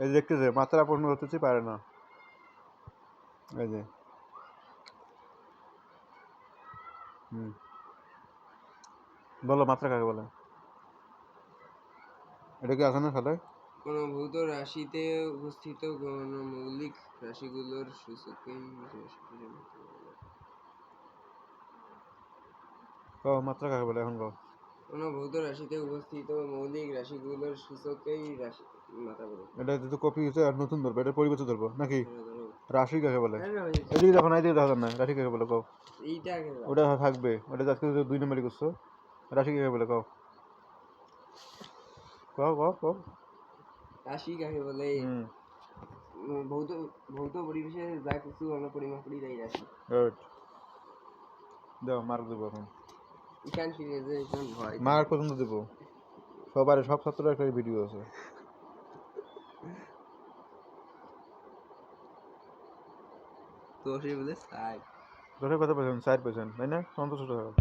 এই যে দেখতেছে মাত্রা পূর্ণ হতেছে পারে না। এই যে বলো মাত্রা কাকে বলে? এটা কি আছে না সাথে? কোন ভৌত রাশিতে উপস্থিত কোন মৌলিক রাশিগুলোর সূচককেই মাত্রা কাকে বলে এখন কও? কোন ভৌত রাশিতে উপস্থিত মৌলিক রাশিগুলোর সূচককেই রাশি মাত্রা বলে। এটা যেহেতু কপি হচ্ছে আর নতুন ধরবো, এটা পরিবর্তন ধরবো নাকি? রাশি কাকে বলে? হ্যাঁ, এদিকে যখন এদিকে দেখা না, রাশি কাকে বলে কও? এইটা আগে দাও। ওটা থাকবে, ওটা আজকে 2 নম্বরই করছো। রাশি কাকে বলে কও? কও কও কও। রাশি কাকে বলে? ভৌত ভৌত পরিবেশে যা কিছু আমরা পরিমাপ করি তাই রাশি। গুড। দাও মার্ক দেবো এখন। এখান সিরিজে এখন ভয়। মার্ক পর্যন্ত দেবো। সবার সব ছাত্রের একটা ভিডিও আছে। তো সে বলে সাই। দশের কথা বলছেন 4%, তাই না? সন্তোষ থাকো।